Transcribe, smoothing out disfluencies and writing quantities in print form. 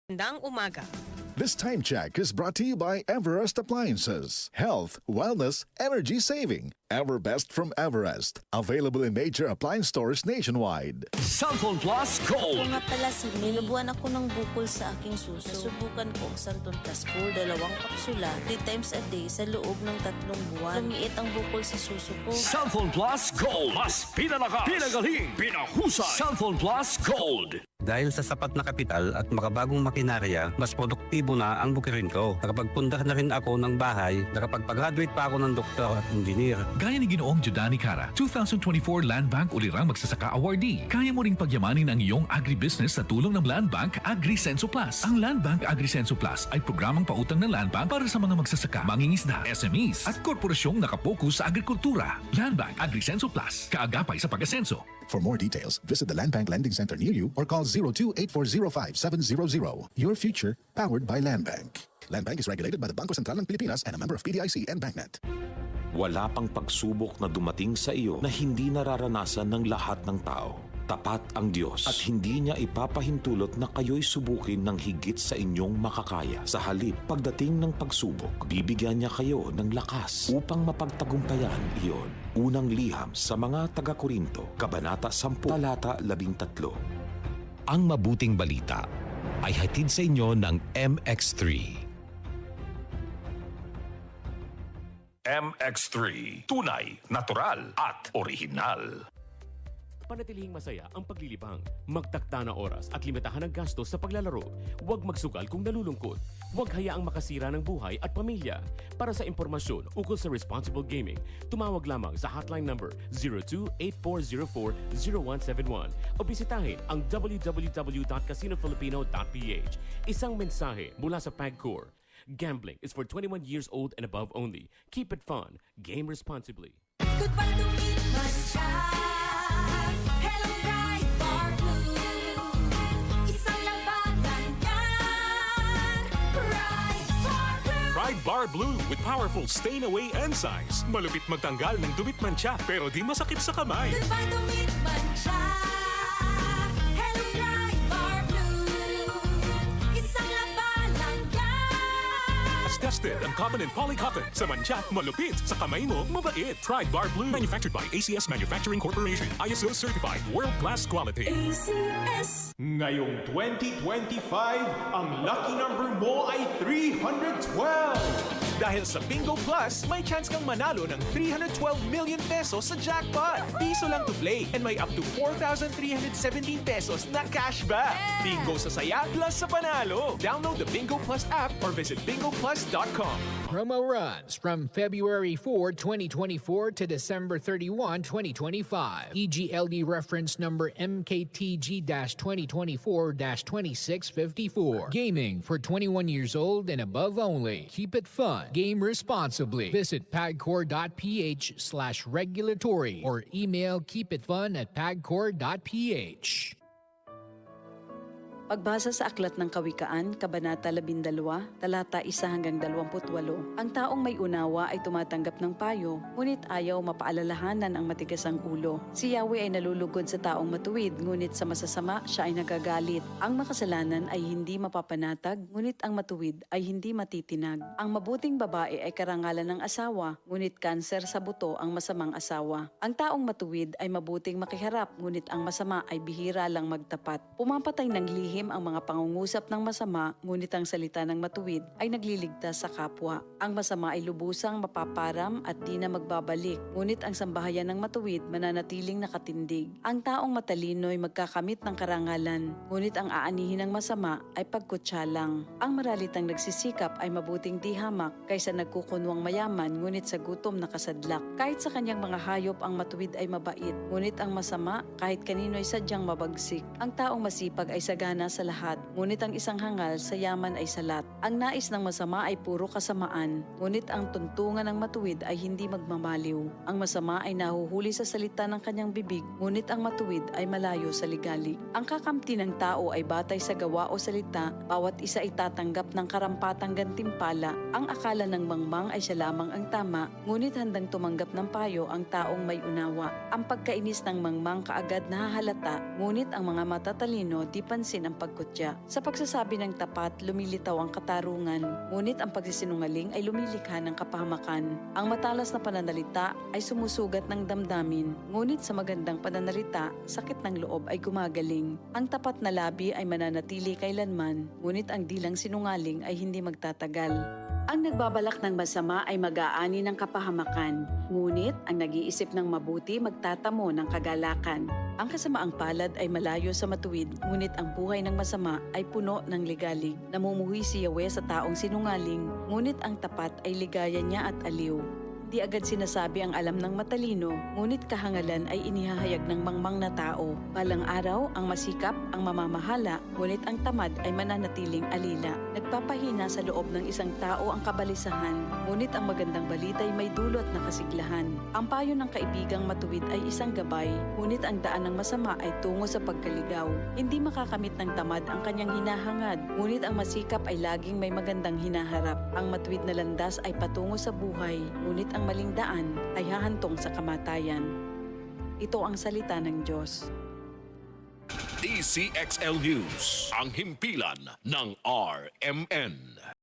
Magandang umaga. This time check is brought to you by Everest Appliances. Health, wellness, energy saving. Everbest from Everest. Available in major appliance stores nationwide. Cellphone Plus Gold. Kung nga pala si May, nabuhan ako ng bukol sa aking suso. Nasubukan ko ang Santon Plus Gold, 2 kapsula, 3 times a day sa loob ng 3 buwan. Lumiit ang bukol sa suso ko. Cellphone Plus Gold. Mas pinalakas, pinagaling, pinahusay. Cellphone Plus Gold. Dahil sa sapat na kapital at makabagong makinarya, mas produktibo na ang bukirin ko. Nakapagpundar na rin ako ng bahay, nakapagpag-graduate pa ako ng doktor at engineer. Gaya ni Ginoong Jodani Cara, 2024 Land Bank Ulirang Magsasaka Awardee. Kaya mo ring pagyamanin ang iyong agribusiness sa tulong ng Land Bank AgriSenso Plus. Ang Land Bank AgriSenso Plus ay programang pautang ng Land Bank para sa mga magsasaka, mangingisda, SMEs at korporasyong nakapokus sa agrikultura. Land Bank AgriSenso Plus, kaagapay sa pag-asenso. For more details, visit the Land Bank Lending Center near you or call 02-8405-700. Your future, powered by Land Bank. Land Bank is regulated by the Bangko Sentral ng Pilipinas and a member of PDIC and BancNet. Wala pang pagsubok na dumating sa iyo na hindi nararanasan ng lahat ng tao. Tapat ang Diyos at hindi niya ipapahintulot na kayo'y subukin ng higit sa inyong makakaya. Sa halip, pagdating ng pagsubok, bibigyan niya kayo ng lakas upang mapagtagumpayan iyon. Unang liham sa mga taga-Korinto, Kabanata 10, Talata 13. Ang mabuting balita ay hatid sa inyo ng MX3. MX3. Tunay, natural at original. Panatilihing masaya ang paglilibang. Magtakda na oras at limitahan ang gastos sa paglalaro. Huwag magsugal kung nalulungkot. Huwag hayaang makasira ng buhay at pamilya. Para sa impormasyon ukol sa responsible gaming, tumawag lamang sa hotline number 02-8404-0171 o bisitahin ang www.casinofilipino.ph. Isang mensahe mula sa PAGCOR. Gambling is for 21 years old and above only. Keep it fun. Game responsibly. Goodbye to me, Hello, Pride Bar Blue. Isang labanan yan. Pride Bar Blue. Pride Bar Blue with powerful stain-away enzymes. Malupit magtanggal ng dumit mancha pero di masakit sa kamay. Goodbye to me, Hello, Pride Bar Blue. Isang labanan yan. As tested ang cotton and polycotton. Sa mancha, malupit. Sa kamay mo, mabait. Pride Bar Blue. Manufactured by ACS Manufacturing Corporation. ISO certified. World-class quality. ACS. Ngayong 2025, ang lucky number mo ay 312! Dahil sa Bingo Plus, may chance kang manalo ng 312 million pesos sa jackpot. Piso lang to play and may up to 4,317 pesos na cashback. Bingo sa saya plus sa panalo. Download the Bingo Plus app or visit bingoplus.com. Promo runs from February 4, 2024 to December 31, 2025. EGLD reference number MKTG-2024-2654. Gaming for 21 years old and above only. Keep it fun. Game responsibly. Visit pagcor.ph/regulatory or email keepitfun@pagcor.ph. Pagbasa sa Aklat ng Kawikaan, Kabanata 12, talata 1 hanggang 28, ang taong may unawa ay tumatanggap ng payo, ngunit ayaw mapaalalahanan ang matigas ang ulo. Si Yahweh ay nalulugod sa taong matuwid, ngunit sa masasama siya ay nagagalit. Ang makasalanan ay hindi mapapanatag, ngunit ang matuwid ay hindi matitinag. Ang mabuting babae ay karangalan ng asawa, ngunit kanser sa buto ang masamang asawa. Ang taong matuwid ay mabuting makiharap, ngunit ang masama ay bihira lang magtapat. Pumapatay ng lihim ang mga pangungusap ng masama, ngunit ang salita ng matuwid ay nagliligtas sa kapwa. Ang masama ay lubusang mapaparam at di na magbabalik, ngunit ang sambahayan ng matuwid mananatiling nakatindig. Ang taong matalino ay magkakamit ng karangalan, ngunit ang aanihin ng masama ay pagkutsa lang. Ang maralitang nagsisikap ay mabuting di hamak kaysa nagkukunwang mayaman, ngunit sa gutom nakasadlak. Kahit sa kanyang mga hayop ang matuwid ay mabait, ngunit ang masama kahit kanino ay sadyang mabagsik. Ang taong masipag ay sagana sa lahat, ngunit ang isang hangal sa yaman ay salat. Ang nais ng masama ay puro kasamaan, ngunit ang tuntungan ng matuwid ay hindi magmamaliw. Ang masama ay nahuhuli sa salita ng kanyang bibig, ngunit ang matuwid ay malayo sa ligalig. Ang kakamti ng tao ay batay sa gawa o salita, bawat isa ay tatanggap ng karampatang gantimpala. Ang akala ng mangmang ay siya lamang ang tama, ngunit handang tumanggap ng payo ang taong may unawa. Ang pagkainis ng mangmang kaagad nahahalata, ngunit ang mga matatalino di pansin ang pagkutya. Sa pagsasabi ng tapat, lumilitaw ang katarungan, ngunit ang pagsisinungaling ay lumilikha ng kapahamakan. Ang matalas na pananalita ay sumusugat ng damdamin, ngunit sa magandang pananalita, sakit ng loob ay gumagaling. Ang tapat na labi ay mananatili kailanman, ngunit ang dilang sinungaling ay hindi magtatagal. Ang nagbabalak ng masama ay mag-aani ng kapahamakan, ngunit ang nag-iisip ng mabuti magtatamo ng kagalakan. Ang kasamaang palad ay malayo sa matuwid, ngunit ang buhay ng masama ay puno ng ligalig. Namumuhi si Yahweh sa taong sinungaling, ngunit ang tapat ay ligaya niya at aliw. Di agad sinasabi ang alam ng matalino, ngunit kahangalan ay inihahayag ng mangmang na tao. Balang araw, ang masikap, ang mamamahala, ngunit ang tamad ay mananatiling alila. Nagpapahina sa loob ng isang tao ang kabalisahan, ngunit ang magandang balita ay may dulot na kasiglahan. Ang payo ng kaibigang matuwid ay isang gabay, ngunit ang daan ng masama ay tungo sa pagkaligaw. Hindi makakamit ng tamad ang kanyang hinahangad, ngunit ang masikap ay laging may magandang hinaharap. Ang matuwid na landas ay patungo sa buhay, ngunit ang maling daan ay hahantong sa kamatayan. Ito ang salita ng Diyos. DCXL News, ang himpilan ng RMN.